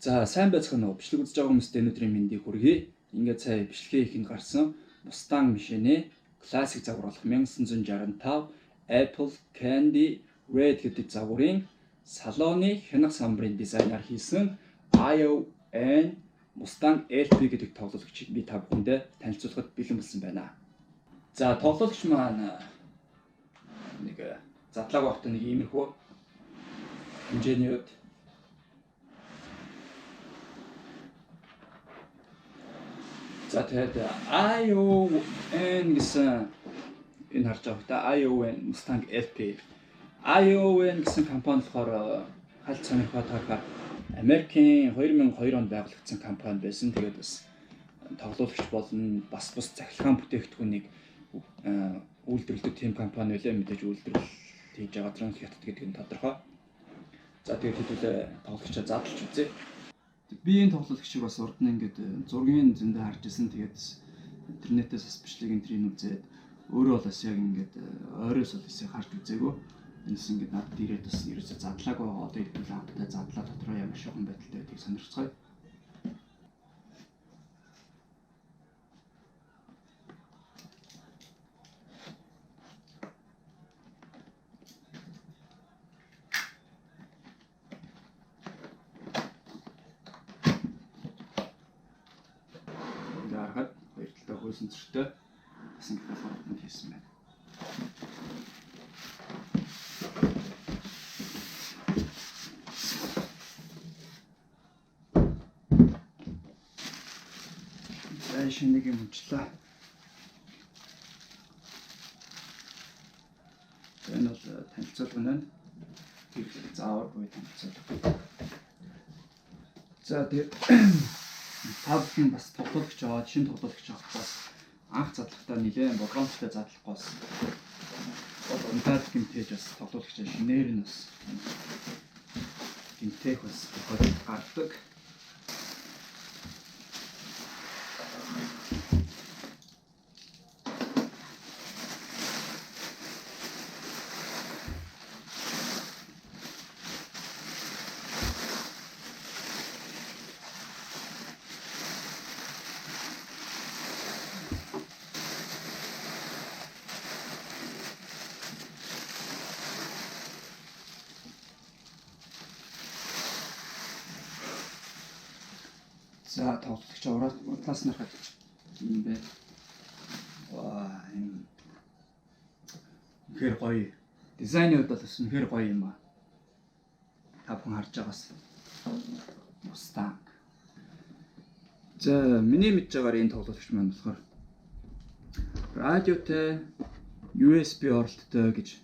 За сайн байцгаана уу. Бичлэг үзэж байгаа хүмүүст өнөөдрийн мэндийг хүргэе. Ингээд сая бичлэгийн ихэнд гарсан Mustang машины классик загвар болох 1965 Apple Candy Red гэдэг загварын салоны хянах самбарын дизайнаар хийсэн ION Mustang LP гэдэг тоглоомчийг би та бүхэндээ танилцуулахад бэлэн болсон байна. За тоглоомч маань нэг задлаагүй хот нэг иймэрхүү хэмжээний үед за тэгээд ION гэсэн энэ харж байгаа ION Mustang LP. ION гэсэн компани болохоор хальт сонирхоод харахаар Америкийн 2002 онд байгуулагдсан компани байсан. Тэгээд бас тоглоомч болон бас цахилгаан бүтээгдэхүүнийг үйлдвэрлэдэг тийм компани байлаа. Мэдээж үйлдвэрлэл хийж байгаа Trans хятад гэдэг нь тодорхой. За тэгээд хэдүүлээ тоглогчоо задлж үзье. Би энэ тоглоомчийг бас урд нь ингээд зургийн зөндөө харж ирсэн. Тэгээд интернетээс бас бичлэг энтрийг үзээд өөрөө бол бас яг ингээд ойроос бол эсээ харж үзээгүй. Энэс ингээд надад ирээд бас ерөөсөө задлаагүй байгаа. Одоо хэдүүлээ хамтдаа задлаа дотроо ямар шохон байдалтай байдгийг сонирхцгаая. Харахад хоёр талтай хөөсөн зэрэгтэй бас ингээд формат хийсэн байна. За шинийг юм унчлаа. Энэ бол танилцуулга байна. Тэгэхээр заавар буй танилцуулга. За тэгээд та бүхэн бас тоглоомч аваад шинэ тоглоомч авах бас анх задлахтаа нэлээд болгоомжтой задлахгүй бас унтаад гэмтээж бас тоглоомчтой шинээр нь бас гэмтэх бас гардаг. За тоглогч урлаас нарахад юм бэ. Ваа энэ үнэхээр гоё. Дизайны хувьд бол бас үнэхээр гоё юм аа. Та бүхэн харж байгаас Mustang. За миний мэдж байгаагаар энэ тоглогч маань болохоор радиотой USB оролттой гэж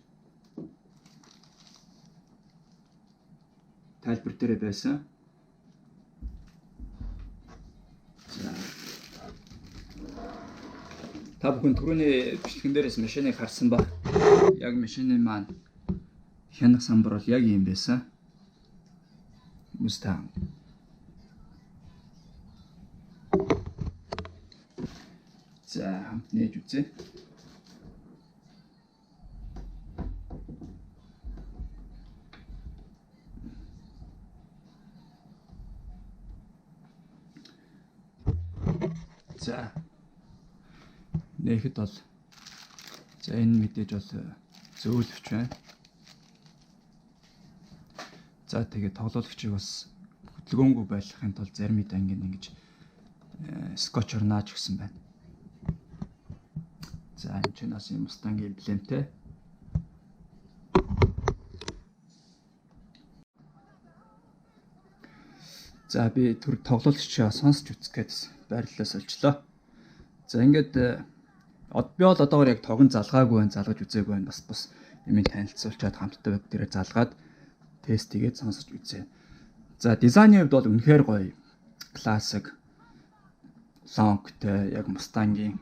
тайлбар дээр байсан. Та бүхэн түрүүний бичлэгэн дээрээс машиныг харсан ба яг машины маань хянах самбар бол яг юм байсан. Mustang. За хамт нээж үзье. За нэхэд бол за энэ мэдээж бол зөөлөвч байна. За тэгээд тоглоомчийг бас хөдөлгөөнгүй байлгахын тулд зарим үед ингэж скотчор нааж өгсөн байна. За энэ ч бас Mustang-ийн эмблемтэй. За би түр тоглоомчоо сонсч үзэх гээд байрлалаа сольчлоо. За ингээд би бол одоогоор яг тогон залгаагүй байна, залгаж үзээгүй байна. Бас юм танилцуулчаад хамтдаа веб дээрээ залгаад тест хийгээд сонсож үзье. За дизайны хувьд бол үнэхээр гоё. Классик лонгтой яг Mustang-ийн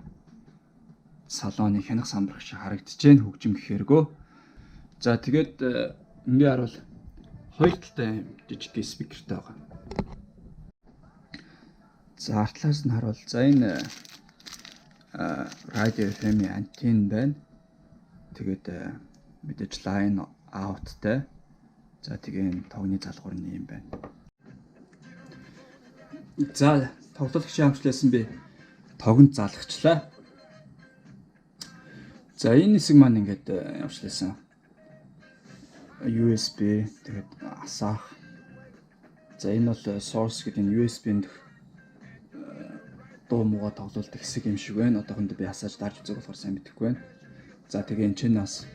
салоны хянах самбар шиг харагдаж байна. Хөгжим гэхээргөө. За тэгээд ингээ харуул хоёр талтай жижиг спикертэй байгаа. За артлаас нь харуул за энэ радио FM-ийн антенн байна. Тэгээд мэдээж line out-тай. За тэгээ энэ тогны залгуур нь юм байна. За тоглоомчийн хамтлаасан би тогонд залгачлаа. За энэ хэсэг маань ингээд явуулсан. USB тэгээд асаах. За энэ бол source гэдэг нь USB-нд дуу мууга тоглуулдаг хэсэг юм шиг байна. Одоохондоо би асааж дарж үзэх болохоор сайн мэдэхгүй байна. За тэгээ энэ чинь бас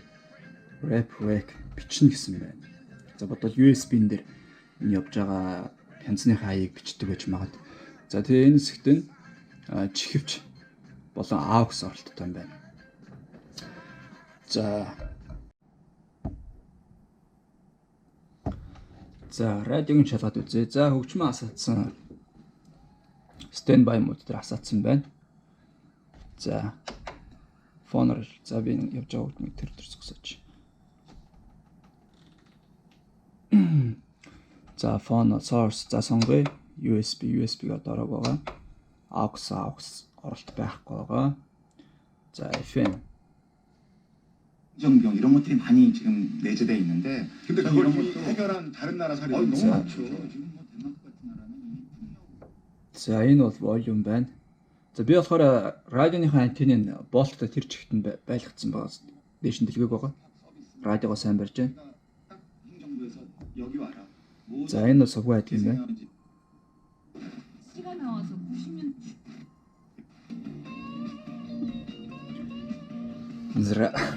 rep wake бичнэ гэсэн байна. За бодвол USB-н дээр энэ явж байгаа хянцны хаяыг бичдэг байж магад. За тэгээ энэ хэсэгт нь чихвч болон aux оролттой юм байна. За радиогийн шалгаад үзье. За хөгжмөө асаацсан standby mode дээр асаацсан байна. За фоноор за би явж байгаа хөгжмийг тэр зогсооч. За фон source за сонгоё. USB-г дорог байгаа. aux оролт байхгүй байгаа. 자 FM 정병 이런 것들이 많이 지금 내재되어 있는데 근데 그걸 이미 해결한 다른 나라 사례가 너무 많죠. 지금 뭐 덴마크 같은 나라는 За энэ бол volume байна. За би болохоор радионыхаа антенныг болттой тэр чигт нь байлгацсан байгаа. Дээш нь дэлгээг байгаа. Радиогоо сайн барьж байна. 딱 행정부에서 여기 와라. За энэ бол сувгай гэдэг юм байна. 시가 나와서 90년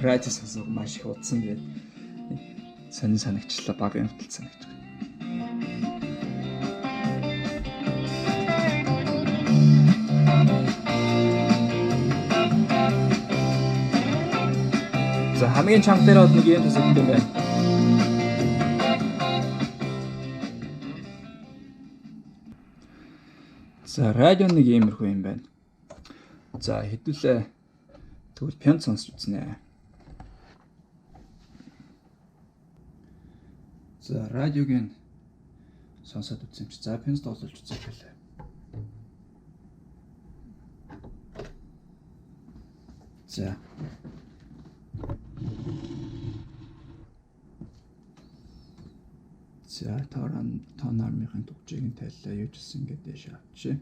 радио сонсох маш их удсан тэгээд сонин санагчлаа баг юмтал санагч. За хамгийн чанга дээр бол нэг юм төсөлт юм байна. За радио нэг иймэрхүү юм байна. За хэдүүлээ тэгвэл пиан сонсч үзнэ. За радиогийн сонсоод үзсэн чи за пианс тоглож үзэх хэлээ. За За тон армийн төгжийг нь тайллаа юу ч гэсэн ингээд дэш авчи.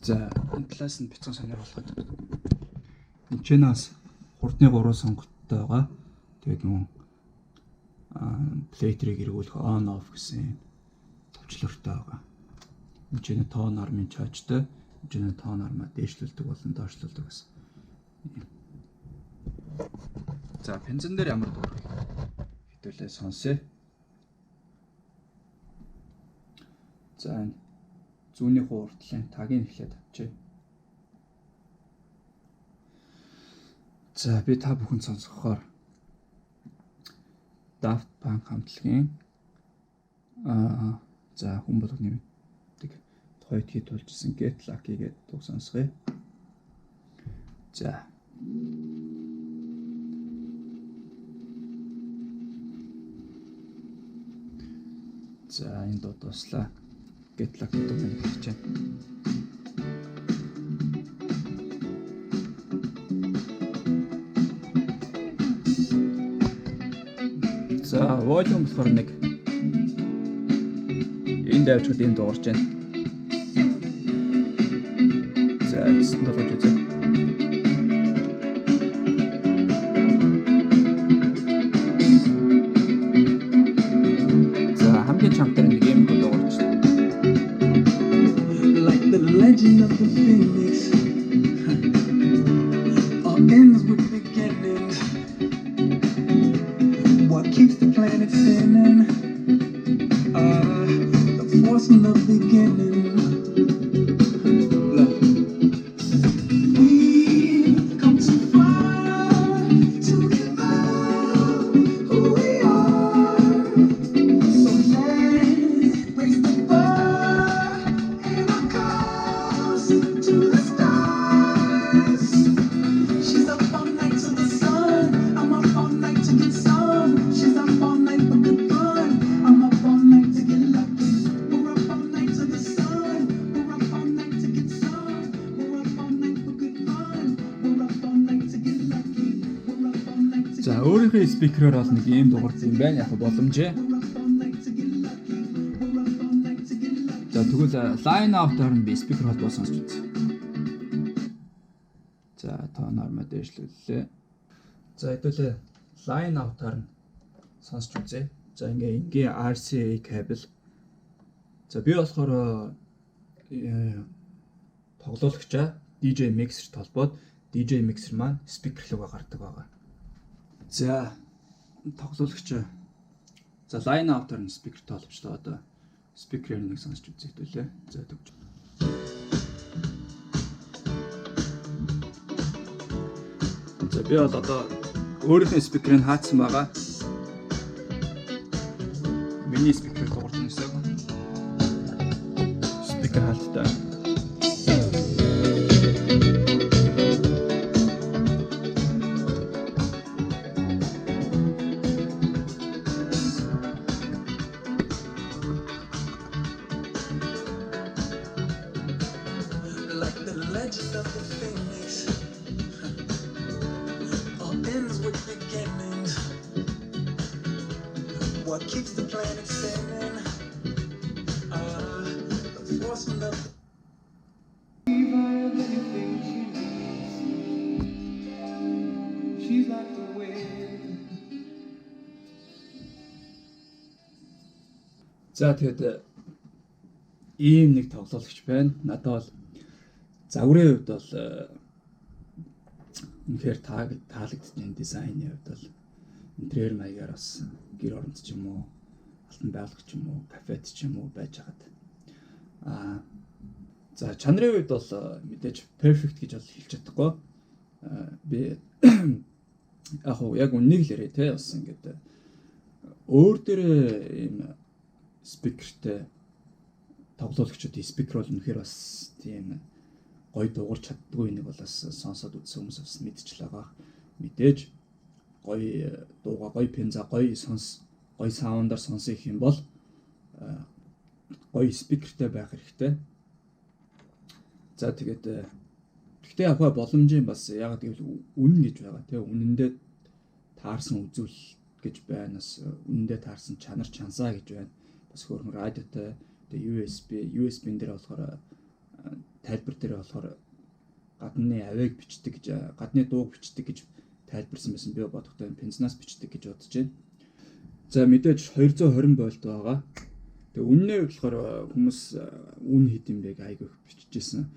За энэ талаас нь бицэн сонирхолтой. Энэчнээс хурдны 3 сонгогдтой байгаа. Тэгээд нүүн плейтерийг эргүүлэх on off гэсэн төвчлөртэй байгаа. Энэчнээ тон армийн чаажтай, энэчнээ тон армаа дээшлүүлдэг болон доошлуулдаг гэсэн. За пензен дээр ямар дуу хэдүүлээ сонсъё. За зүүнний хуурдлын тагийг эхлээд авчээ. За би та бүхэн сонсохоор Daft Punk хамтлагийн за хүн болгоны нэмдэг тухайд хит тулжсэн Get Lucky гэдэг дуу сонсгоё. За За энэ дуу дуслаа. Get Lucky дуу хэлж байна. За volume болохоор нэг энэ давчууд энэ дуурч байна. За гэсэн дууж үзье. За хамгийн чангатай нэг юм дуурч. Like the legend of the phoenix, all ends with beginnings. What keeps the planet spinning? The force from the beginning. Look. We've come too far to give up who we are. So let's raise the bar and our cause to the stars. She's up all night to the sun. I'm up all night to get some. She's up all night for good fun. I'm up all night to get lucky. We're up all night to the sun. We're up all night to get some. We're up all night for good fun. We're up all night to get lucky. We're up all night to За өөрийнхөө спикерээр бол нэг ийм дуурсан юм байна. Яг боломжтой. We're up all night to get lucky. We're up all night тэгвэл line out-аар нь би speaker холбоо сонсч үзье. За тооноор модершлүүллээ. За хэдүүлээ line out-аар нь сонсч үзье. За ингээ RCA кабел. За би болохоор тоглоулагчаа DJ mixer толбоод DJ mixer маань speaker руугаа гардаг байгаа. За тоглоулагч за line out-аар нь speaker толбочлоо одоо speaker-ээр нэг сонсч үзье хэдүүлээ. За төгж. За би бол одоо өөрийнхөө speaker-ыг хаацсан байгаа. Миний speaker дуурч нэсэг. Speaker хаалттай. Like the legend of the phoenix, all ends with beginnings. What keeps the planet spinning? The force from the she's like the wind. За тэгээд ийм нэг тоглоулагч байна. Надад бол загварын хувьд бол үнэхээр таалагдсан дизайны хувьд бол интерьер маягаар бас гэр оронд ч юм уу, алтан байгууллага ч юм уу, кафед ч юм уу байж хагаад. За чанарын хувьд бол мэдээж perfect гэж бол хэлж чадахгүй. Би яг үннийг л яриа те бас ингээд өөр дээрээ ийм спикертэй тоглоулагчдын спикер бол үнэхээр бас тийм гоё дуугарч чаддгүй нэг бол бас сонсоод үзсэн хүмүүс бас мэдчихлээ байгаа. Мэдээж гоё дууга гоё пенза гоё саундаар сонсох юм бол гоё спикертэй байх хэрэгтэй. За тэгээд гэхдээ яг боломжийн бас яг гэвэл үнэн гэж байгаа тийм үнэндээ таарсан үзүүл гэж байна. Бас үнэндээ таарсан чанар чансаа гэж байна. Бас хөөрхөн радиотой тэгээ USB-н дээр болохоор тайлбар дээр болохоор гадны авиг бичдэг гэж гадны дууг бичдэг гэж тайлбарсан байсан. Би бодохдоо пензнаас бичдэг гэж бодож байна. За мэдээж 220 вольт байгаа. Тэгээ үнний хувьд болохоор хүмүүс үн хэд юм бэ айгүй бичижсэн.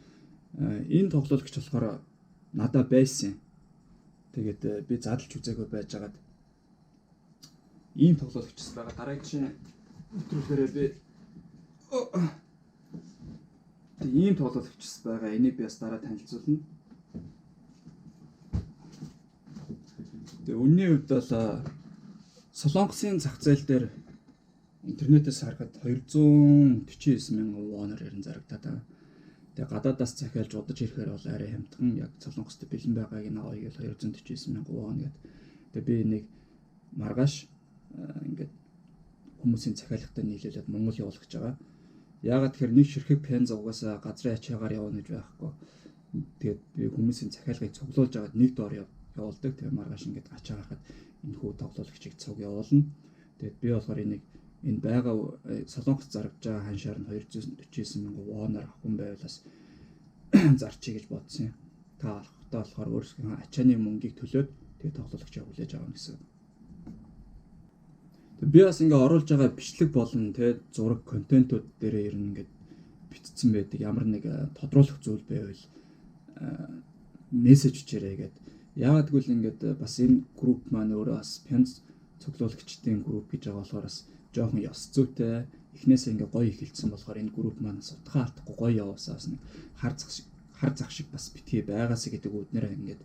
Энэ тоглоулагч болохоор надад байсан. Тэгээд би задлж үзээгүй байжгаад ийм тоглоулагчс байгаа. Дараагийн нэвтрүүлгээрээ би ийм тоглоулагчс байгаа. Энийг би бас дараа танилцуулна. Тэгээ үнний хувьд бол Солонгосын зах зээл дээр интернетээс харахад 249,000 воноор ярин зарагдаад байгаа. Тэгээ гадаадаас захиалж удаж ирэхээр бол арай хямдхан яг Солонгост бэлэн байгааг нь авъя гэж 249,000 вон гэдэг. Тэгээ би нэг маргааш ингээд хүмүүсийн захиалгатай нийлүүлээд Монгол явуулах гэж байгаа. Яагаад тэгэхээр нэг ширхэг пенз угаасаа газрын ачаагаар явна гэж байхгүй. Тэгээд би хүмүүсийн захиалгыг цуглуулж агаад нэг доор явуулдаг. Тэгээ маргааш ингээд гачаа гарахад энэ хүү тоглоулагчийг цуг явуулна. Тэгээд би болохоор энэ байгаа Солонгост зарагдж байгаа ханшаар нь 249,000 воноор авах юм байвал бас зарчий гэж бодсон юм. Та алхахтаа болохоор өөрсдөө ачааны мөнгийг төлөөд тэгээд тоглоулагчаа хүлээж авах гэсэн. Би бас ингээ оруулж байгаа бичлэг болон тэгээд зураг контентууд дээрээ ер нь ингээд битцсэн байдаг. Ямар нэг тодруулах зүйл байвал мессеж чирээ гэдэг. Яагаад гэвэл ингээд бас энэ групп маань өөрөө бас пенз цуглуулагчдын групп гэж байгаа болохоор бас жоохон ёс зүйтэй. Эхнээсээ ингээ гоё ихэлсэн болохоор энэ групп маань сутгаа алдахгүй гоё яваасаа бас нэг хар зах шиг бас битгий байгаасаа гэдэг үүднээр ингээд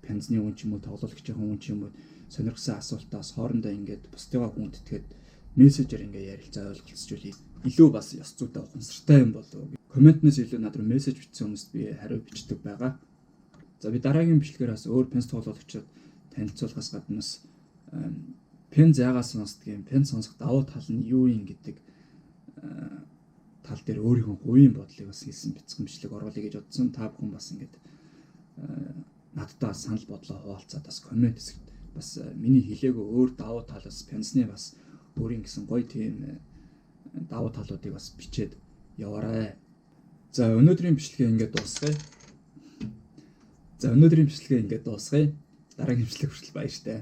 пензны үн ч юм уу тоглоулагчийн үн ч юм уу сонирхсан асуултаас хоорондоо ингээд бусдыгаа хүндэтгээд мессежээр ингээ ярилцаа ойлголцож илүү бас ёс зүйтэй ухамсартай юм болов. Комментнээс илүү над руу мессеж бичсэн хүмүүст би хариу бичдэг байгаа. За би дараагийн бичлэгээр бас өөр пенз тоглоулагчид танилцуулахаас гадна бас пенз ягаас сонсдгийг, пенз сонсох давуу тал нь юу юм гэдэг тал дээр өөрийнхөө хувийн бодлыг бас хэлсэн бяцхан бичлэг оруулъя гэж бодсон. Та бүхэн бас ингээд надтай санал бодлоо хуваалцаад бас коммент хэсэгт бас миний хэлээгөө өөр давуу талаас пензны бас өөрийн гэсэн гоё тийм давуу талуудыг бас бичээд яваарай. За өнөөдрийн бичлэгээ ингээд дуусгая. Дараагийн бичлэг хүртэл баяртай.